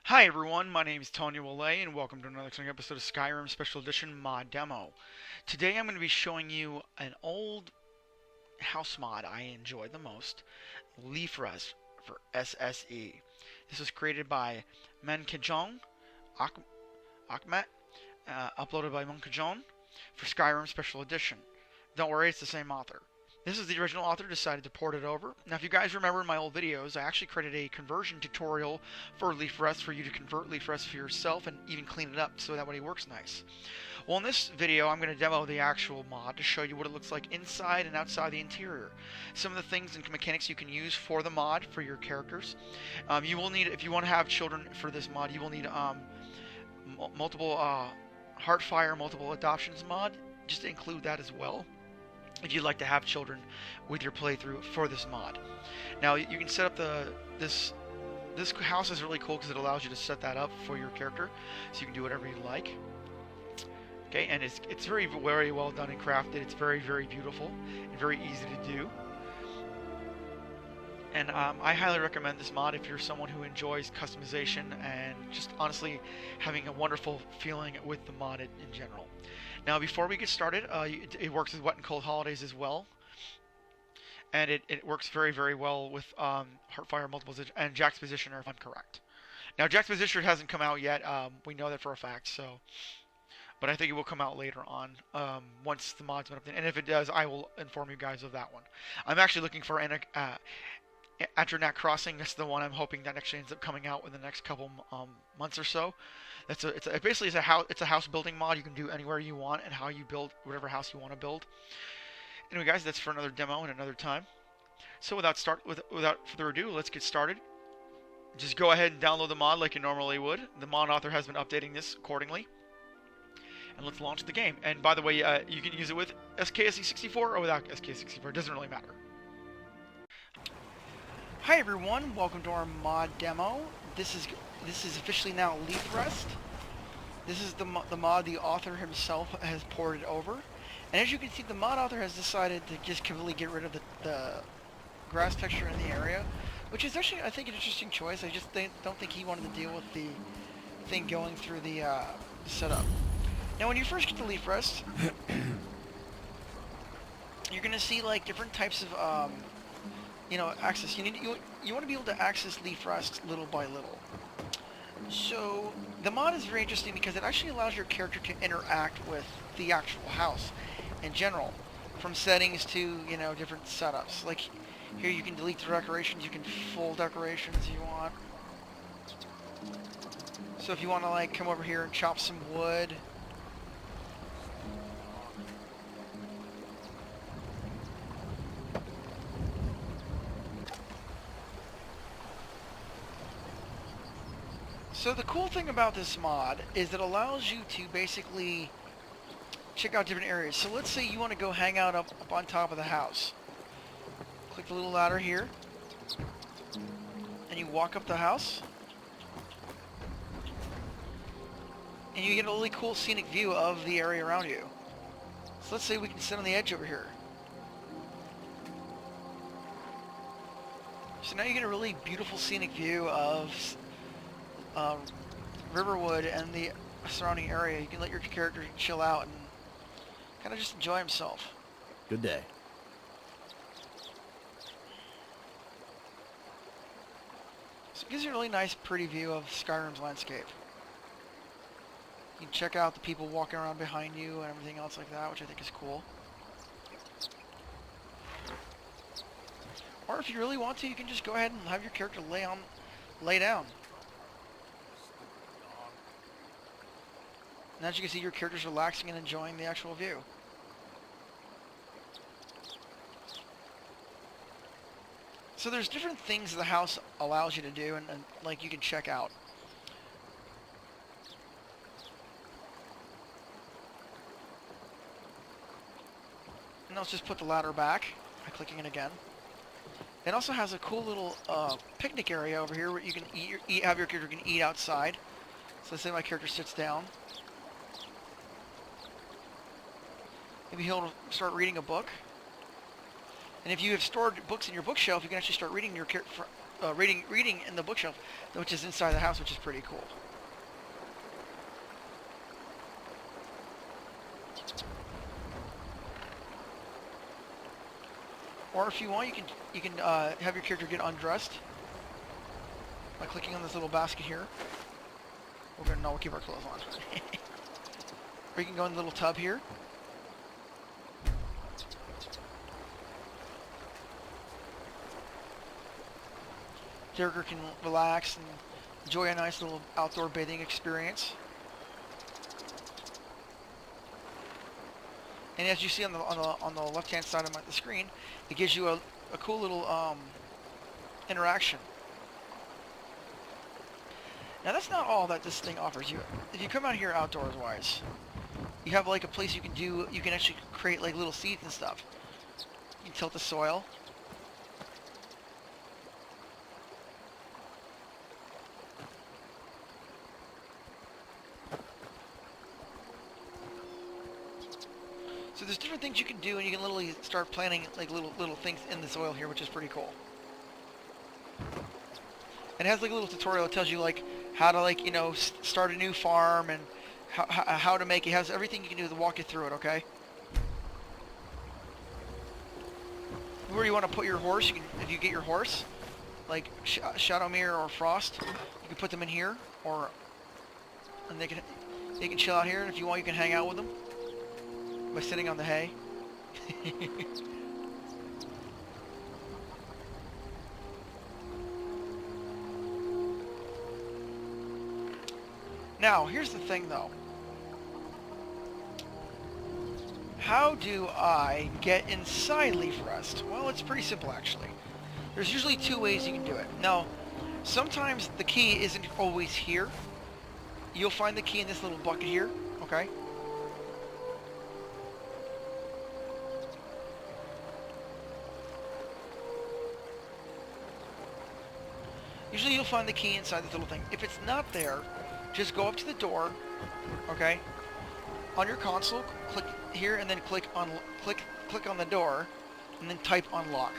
Hi everyone, my name is Tonyo, and welcome to another exciting episode of Skyrim Special Edition mod demo. Today I'm going to be showing you an old house mod I enjoy the most, Leaf Rest for SSE. This was created by mnikjom, aukmat, uploaded by mnikjom for Skyrim Special Edition. Don't worry, it's the same author. This is the original author, decided to port it over. Now, if you guys remember in my old videos, I actually created a conversion tutorial for Leaf Rest for you to convert Leaf Rest for yourself and even clean it up so that way it works nice. Well, in this video, I'm going to demo the actual mod to show you what it looks like inside and outside the interior. Some of the things and mechanics you can use for the mod for your characters. You will need, if you want to have children for this mod, you will need multiple Heartfire multiple adoptions mod, just to include that as well, if you'd like to have children with your playthrough for this mod. Now you can set up this house is really cool because it allows you to set that up for your character, so you can do whatever you like. Okay, and it's very well done and crafted. It's very beautiful and very easy to do. And I highly recommend this mod if you're someone who enjoys customization and just honestly having a wonderful feeling with the mod in general. Now, before we get started, it works with wet and cold holidays as well, and it works very well with Heartfire multiple and Jack's Positioner, if I'm correct. Now, Jack's Positioner hasn't come out yet. We know that for a fact. So, but I think it will come out later on once the mod's been updated. And if it does, I will inform you guys of that one. I'm actually looking for Antronak Crossing. That's the one I'm hoping that actually ends up coming out in the next couple months or so. Basically it's a house building mod. You can do anywhere you want and how you build whatever house you want to build. Anyway, guys, that's for another demo and another time. So without further ado, let's get started. Just go ahead and download the mod like you normally would. The mod author has been updating this accordingly. And let's launch the game. And by the way, you can use it with SKSE64 or without SKSE64. It doesn't really matter. Hi everyone, welcome to our mod demo. This is officially now Leaf Rest. This is the mod the author himself has ported over. And as you can see, the mod author has decided to just completely get rid of the grass texture in the area, which is actually, I think, an interesting choice. I just don't think he wanted to deal with the thing going through the setup. Now, when you first get to Leaf Rest, you're going to see like different types of access. You want to be able to access Leaf Rest little by little. So the mod is very interesting because it actually allows your character to interact with the actual house in general, from settings to different setups. Like here, you can delete the decorations, you can full decorations if you want. So if you want to like come over here and chop some wood. So the cool thing about this mod is it allows you to basically check out different areas. So let's say you want to go hang out up on top of the house. Click the little ladder here, and you walk up the house, and you get a really cool scenic view of the area around you. So let's say we can sit on the edge over here. So now you get a really beautiful scenic view of Riverwood and the surrounding area. You can let your character chill out and kind of just enjoy himself. Good day. So it gives you a really nice, pretty view of Skyrim's landscape. You can check out the people walking around behind you and everything else like that, which I think is cool. Or if you really want to, you can just go ahead and have your character lay down. And as you can see, your character's relaxing and enjoying the actual view. So there's different things the house allows you to do and like you can check out. And let's just put the ladder back by clicking it again. It also has a cool little picnic area over here where you can have your character can eat outside. So let's say my character sits down. Maybe he'll start reading a book. And if you have stored books in your bookshelf, you can actually start reading reading in the bookshelf, which is inside the house, which is pretty cool. Or if you want, you can have your character get undressed by clicking on this little basket here. We'll keep our clothes on. Or you can go in the little tub here. Character can relax and enjoy a nice little outdoor bathing experience. And as you see on the left-hand side of the screen, it gives you a cool little interaction. Now that's not all that this thing offers you. If you come out here outdoors-wise, you have like a place you can actually create like little seeds and stuff. You can tilt the soil. So there's different things you can do, and you can literally start planting like little things in the soil here, which is pretty cool. And it has like a little tutorial that tells you like how to like start a new farm and how to make it. It has everything you can do to walk you through it. Okay. Where you want to put your horse, you can, if you get your horse, like Shadowmere or Frost, you can put them in here, and they can chill out here. And if you want, you can hang out with them by sitting on the hay. Now, here's the thing though. How do I get inside Leaf Rest? Well, it's pretty simple actually. There's usually two ways you can do it. Now, sometimes the key isn't always here. You'll find the key in this little bucket here, okay? Usually you'll find the key inside this little thing. If it's not there, just go up to the door, okay? On your console, click here and then click on the door, and then type unlock.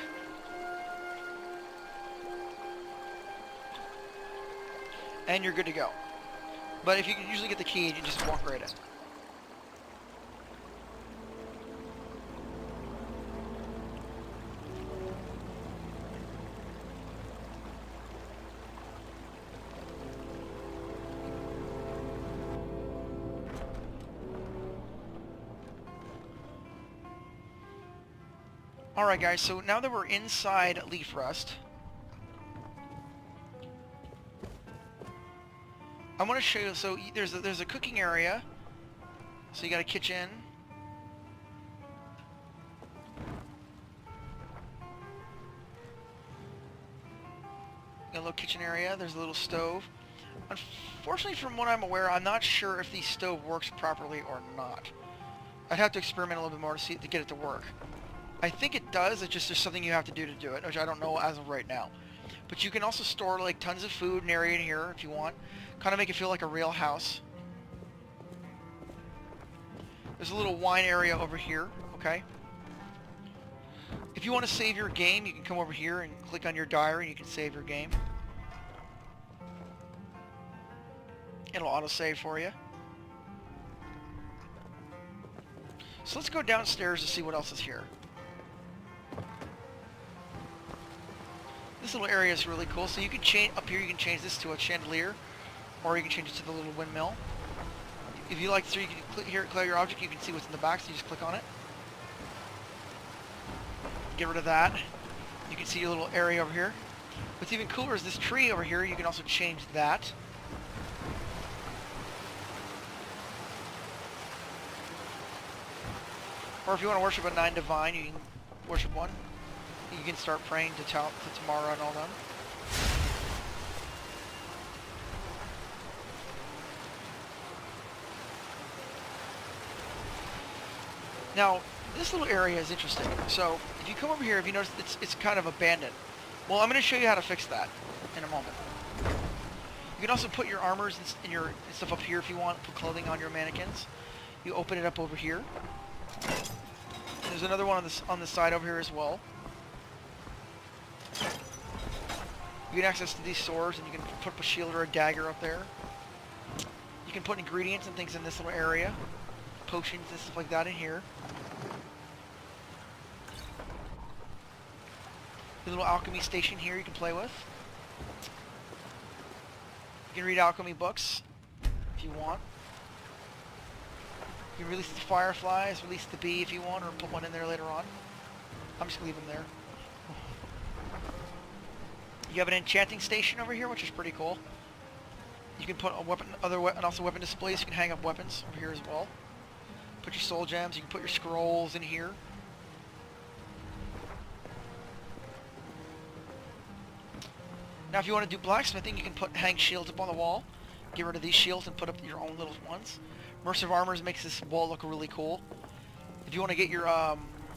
And you're good to go. But if you can usually get the key, you can just walk right in. Alright guys, so now that we're inside Leaf Rest, I want to show you, so there's a cooking area, so you got a kitchen, got a little kitchen area, there's a little stove. Unfortunately, from what I'm aware, I'm not sure if the stove works properly or not. I'd have to experiment a little bit more to get it to work. I think it does, it's just there's something you have to do to do it, which I don't know as of right now. But you can also store like tons of food and area in here if you want. Kind of make it feel like a real house. There's a little wine area over here, okay? If you want to save your game, you can come over here and click on your diary and you can save your game. It'll auto-save for you. So let's go downstairs to see what else is here. This little area is really cool. So you can change up here. You can change this to a chandelier, or you can change it to the little windmill. If you like, so you can click here, clear your object. You can see what's in the back. So you just click on it. Get rid of that. You can see your little area over here. What's even cooler is this tree over here. You can also change that. Or if you want to worship a 9 divine, you can worship one. You can start praying to Tamara and all them. Now, this little area is interesting. So, if you come over here, if you notice it's kind of abandoned. Well, I'm going to show you how to fix that in a moment. You can also put your armors and your stuff up here if you want. Put clothing on your mannequins. You open it up over here. There's another one on the side over here as well. You get access to these swords, and you can put up a shield or a dagger up there. You can put ingredients and things in this little area. Potions and stuff like that in here. The little alchemy station here you can play with. You can read alchemy books if you want. You can release the fireflies, release the bee if you want, or put one in there later on. I'm just gonna leave them there. You have an enchanting station over here, which is pretty cool. You can put a weapon, and also weapon displays. You can hang up weapons over here as well. Put your soul gems. You can put your scrolls in here. Now, if you want to do blacksmithing, you can hang shields up on the wall. Get rid of these shields and put up your own little ones. Immersive armors makes this wall look really cool. If you want to get your,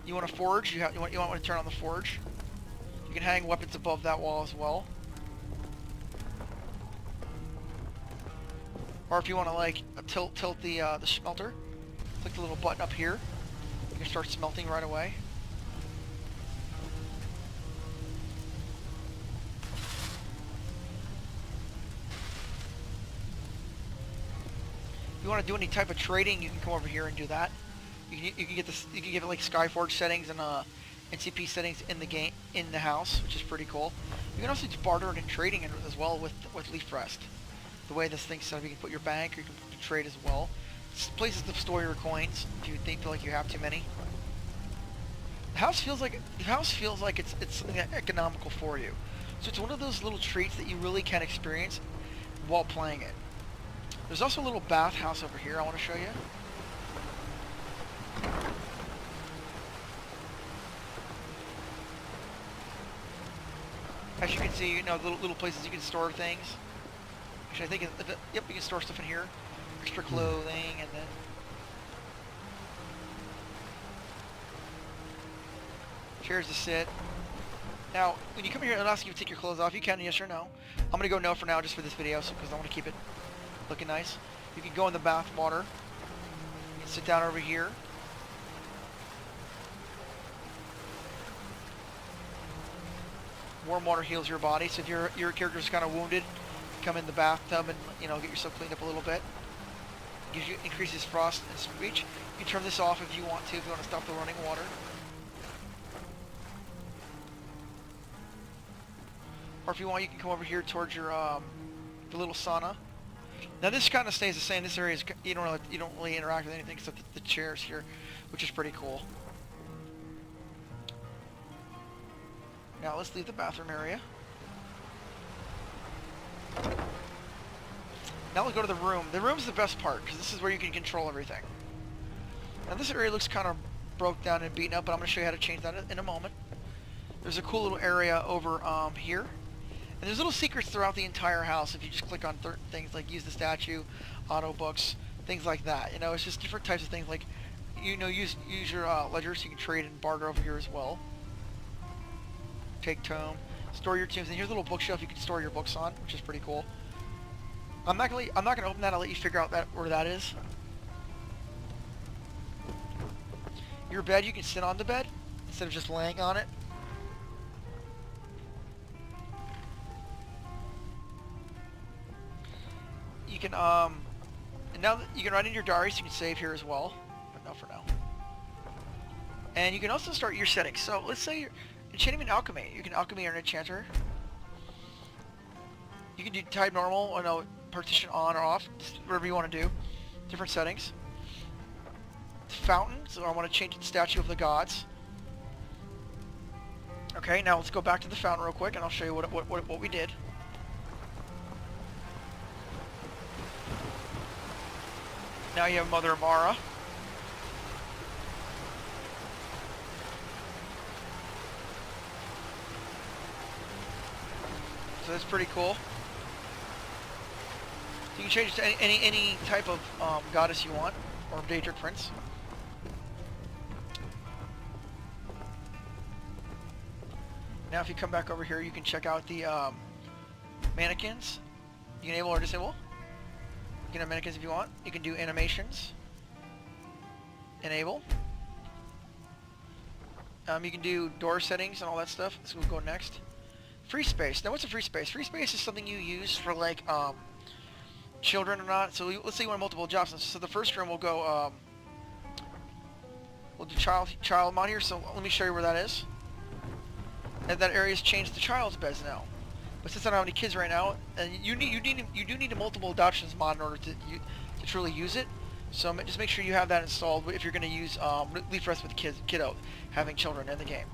you want to forge, you want to turn on the forge. You can hang weapons above that wall as well. Or if you want to like tilt the smelter, click the little button up here. You can start smelting right away. If you want to do any type of trading, you can come over here and do that. You can get this. You can give it like Skyforge settings and NCP settings in the game, in the house, which is pretty cool. You can also do bartering and trading as well with Leaf Rest. The way this thing's set up, you can put your bank, or you can trade as well. This places to store your coins if you feel like you have too many. The house feels like it's something that's economical for you. So it's one of those little treats that you really can experience while playing it. There's also a little bathhouse over here I want to show you. As you can see, you know, little places you can store things. Actually, I think, yep, you can store stuff in here. Extra clothing, and then chairs to sit. Now, when you come here, it'll ask you to take your clothes off. You can, yes or no. I'm going to go no for now, just for this video, because I want to keep it looking nice. You can go in the bath water. You can sit down over here. Warm water heals your body, so if your character's kind of wounded, come in the bathtub and, you know, get yourself cleaned up a little bit. Gives you, increases frost and speech. You can turn this off if you want to stop the running water. Or if you want, you can come over here towards your the little sauna. Now this kind of stays the same. This area is, you don't really interact with anything except the chairs here, which is pretty cool. Now let's leave the bathroom area. Now let's go to the room. The room's the best part, because this is where you can control everything. Now this area looks kind of broke down and beaten up, but I'm going to show you how to change that in a moment. There's a cool little area over here. And there's little secrets throughout the entire house if you just click on certain things, like use the statue, auto books, things like that. You know, it's just different types of things, like, you know, use your ledger so you can trade and barter over here as well. Take tome, store your tombs, and here's a little bookshelf you can store your books on, which is pretty cool. I'm not gonna open that. I'll let you figure out where that is. Your bed, you can sit on the bed instead of just laying on it. You can and now you can write in your diaries. You can save here as well, but not for now. And you can also start your settings. So let's say you're enchanting and alchemy. You can alchemy or an enchanter. You can do type normal, or no, partition on or off, just whatever you want to do. Different settings. Fountain, so I want to change the statue of the gods. Okay, now let's go back to the fountain real quick, and I'll show you what we did. Now you have Mother Amara. So that's pretty cool. You can change it to any type of goddess you want, or Daedric Prince. Now if you come back over here, you can check out the mannequins. You can enable or disable. You can have mannequins if you want. You can do animations. Enable. You can do door settings and all that stuff. This will go next. Free space. Now, what's a free space? Free space is something you use for, like, children or not. So let's say you want multiple jobs. So the first room will go, we'll do child mod here. So let me show you where that is. And that area is changed to child's beds now. But since I don't have any kids right now, and you do need a multiple adoptions mod in order to truly use it. So just make sure you have that installed if you're going to use Leaf Rest with kiddo having children in the game.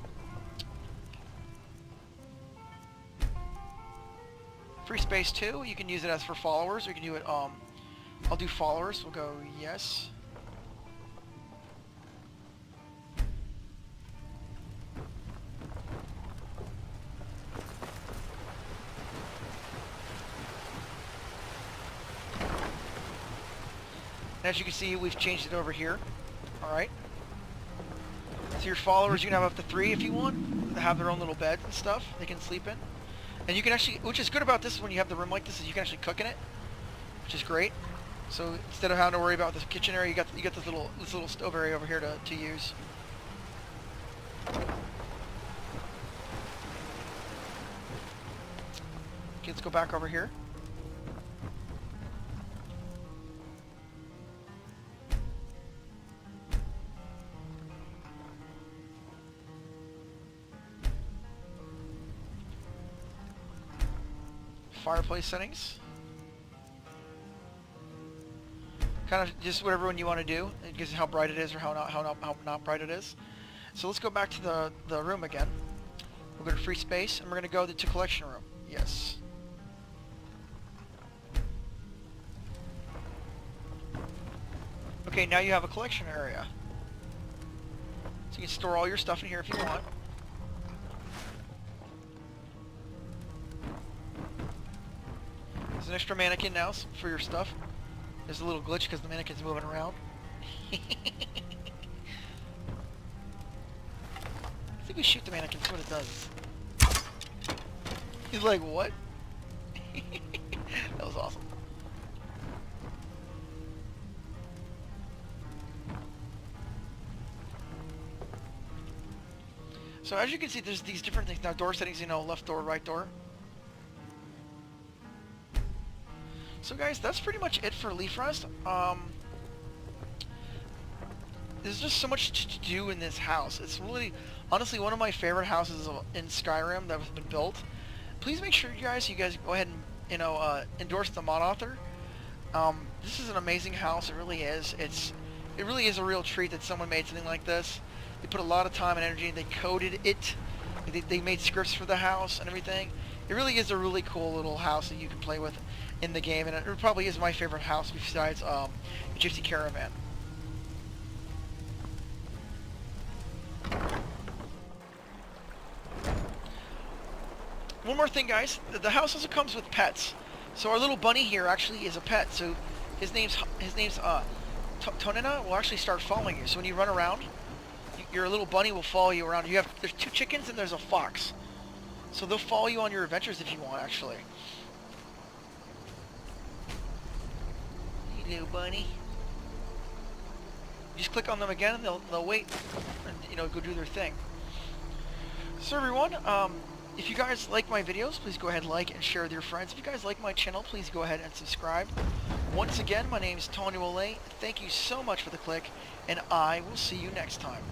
Free space 2, you can use it as for followers. Or you can do it. I'll do followers. We'll go yes. And as you can see, we've changed it over here. Alright. So your followers, you can have up to 3 if you want. They have their own little beds and stuff they can sleep in. And you can actually, which is good about this when you have the room like this, is you can actually cook in it, which is great. So instead of having to worry about this kitchen area, you got this little stove area over here to use. Okay, let's go back over here. Fireplace settings. Kind of just whatever one you want to do. It gives you how bright it is or how not bright it is. So let's go back to the room again. We'll go to free space and we're going to go to collection room. Yes. Okay, now you have a collection area. So you can store all your stuff in here if you want. There's an extra mannequin now for your stuff. There's a little glitch because the mannequin's moving around. I think we shoot the mannequin, see what it does. He's like, what? That was awesome. So as you can see, there's these different things. Now door settings, you know, left door, right door. So guys, that's pretty much it for Leaf Rest. There's just so much to do in this house. It's really, honestly, one of my favorite houses in Skyrim that has been built. Please make sure you guys go ahead and, you know, endorse the mod author. This is an amazing house. It really is. It really is a real treat that someone made something like this. They put a lot of time and energy. They coded it. They made scripts for the house and everything. It really is a really cool little house that you can play with in the game, and it probably is my favorite house besides the Gypsy Caravan. One more thing, guys. The house also comes with pets. So our little bunny here actually is a pet. So his name's Tonyo will actually start following you. So when you run around, your little bunny will follow you around. There's 2 chickens and there's a fox. So they'll follow you on your adventures if you want, actually. Hey, little bunny. You just click on them again and they'll wait and, you know, go do their thing. So everyone, if you guys like my videos, please go ahead and like and share with your friends. If you guys like my channel, please go ahead and subscribe. Once again, my name is Tonyo Allie. Thank you so much for the click, and I will see you next time.